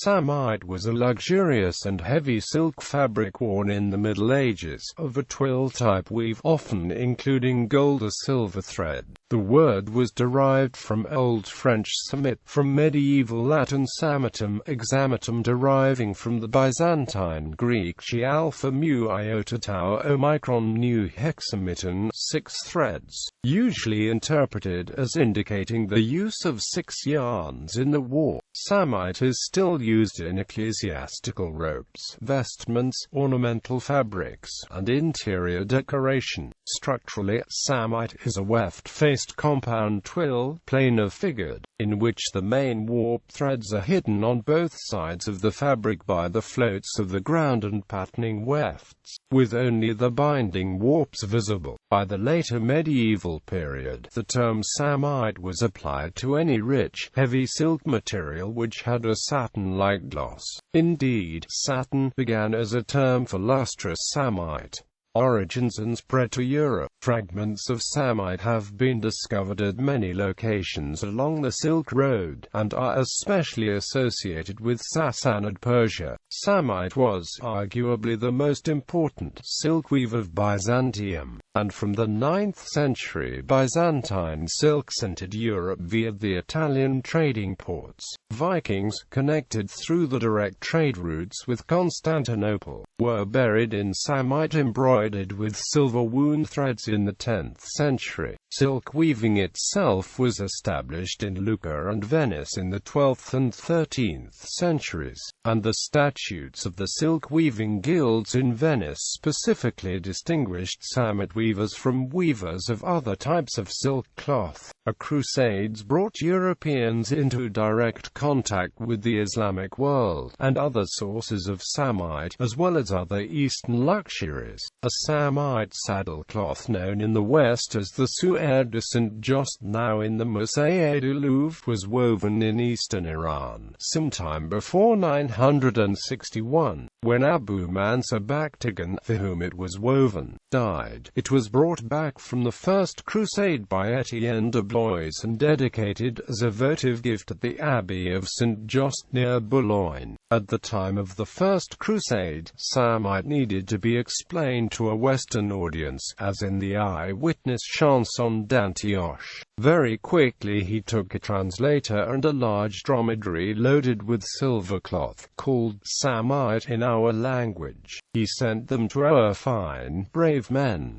Samite was a luxurious and heavy silk fabric worn in the Middle Ages, of a twill-type weave, often including gold or silver thread. The word was derived from Old French samit, from medieval Latin samitum, examitum, deriving from the Byzantine Greek chi alpha mu iota tau omicron nu hexamiton, 6 threads, usually interpreted as indicating the use of 6 yarns in the warp. Samite is still used in ecclesiastical robes, vestments, ornamental fabrics, and interior decoration. Structurally, samite is a weft-faced compound twill, plane or figured, in which the main warp threads are hidden on both sides of the fabric by the floats of the ground and patterning wefts, with only the binding warps visible. By the later medieval period, the term samite was applied to any rich, heavy silk material which had a satin-like gloss. Indeed, satin began as a term for lustrous samite. Origins and spread to Europe. Fragments of samite have been discovered at many locations along the Silk Road, and are especially associated with Sassanid Persia. Samite was arguably the most important silk weave of Byzantium, and from the 9th century Byzantine silks entered Europe via the Italian trading ports. Vikings, connected through the direct trade routes with Constantinople, were buried in samite embroidered with silver wound threads in the 10th century. Silk weaving itself was established in Lucca and Venice in the 12th and 13th centuries, and the statutes of the silk weaving guilds in Venice specifically distinguished samite weavers from weavers of other types of silk cloth. The Crusades brought Europeans into direct contact with the Islamic world, and other sources of samite, as well as other Eastern luxuries. A samite saddlecloth known in the West as the Suaire de Saint-Just, now in the Musée du Louvre, was woven in eastern Iran, sometime before 961. When Abu Mansur Bakhtigan, for whom it was woven, died, it was brought back from the First Crusade by Etienne de Blois and dedicated as a votive gift at the Abbey of Saint-Just near Boulogne. At the time of the First Crusade, samite needed to be explained to a Western audience, as in the eyewitness Chanson d'Antioche. Very quickly he took a translator and a large dromedary loaded with silver cloth, called samite in our language. He sent them to our fine, brave men.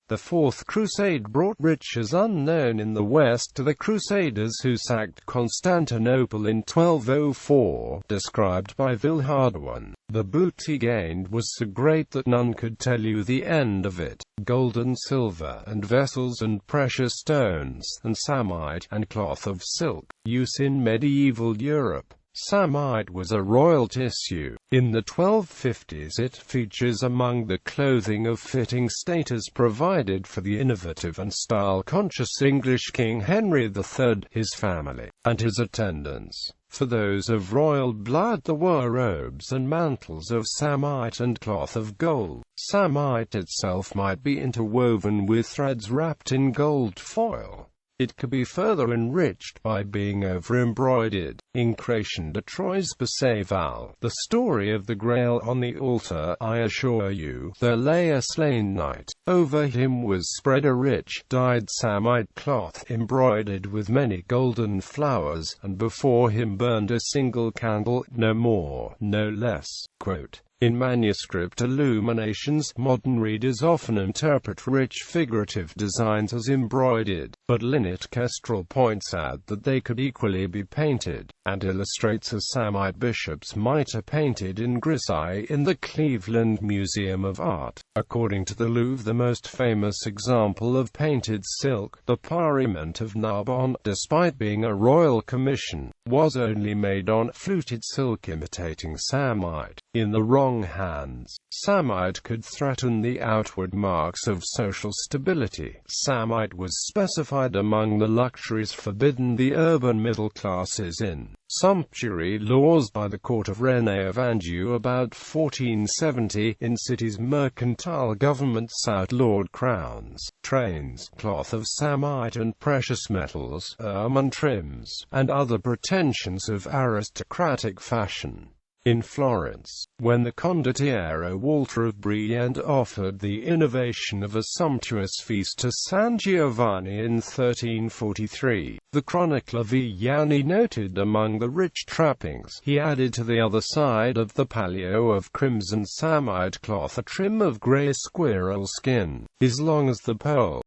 The Fourth Crusade brought riches unknown in the West to the Crusaders who sacked Constantinople in 1204, described by Villehardouin. The booty gained was so great that none could tell you the end of it. Gold and silver, and vessels and precious stones, and samite, and cloth of silk. Use in medieval Europe. Samite was a royal tissue. In the 1250s it features among the clothing of fitting status provided for the innovative and style-conscious English King Henry III, his family, and his attendants. For those of royal blood there were robes and mantles of samite and cloth of gold. Samite itself might be interwoven with threads wrapped in gold foil. It could be further enriched by being over-embroidered. In Creation de Troyes Perceval, the story of the Grail on the altar, I assure you, there lay a slain knight. Over him was spread a rich, dyed samite cloth, embroidered with many golden flowers, and before him burned a single candle, no more, no less. Quote, in manuscript illuminations, modern readers often interpret rich figurative designs as embroidered, but Lynette Kestrel points out that they could equally be painted, and illustrates a samite bishop's mitre painted in grisaille in the Cleveland Museum of Art. According to the Louvre, the most famous example of painted silk, the parement of Narbonne, despite being a royal commission, was only made on fluted silk imitating samite. In the wrong hands, samite could threaten the outward marks of social stability. Samite was specified among the luxuries forbidden the urban middle classes in sumptuary laws by the court of René of Anjou about 1470. In cities, mercantile governments outlawed crowns, trains, cloth of samite and precious metals, ermine trims, and other pretensions of aristocratic fashion. In Florence, when the condottiero Walter of Brienne offered the innovation of a sumptuous feast to San Giovanni in 1343, the chronicler Vianney noted among the rich trappings he added to the other side of the palio of crimson samite cloth a trim of grey squirrel skin, as long as the pole.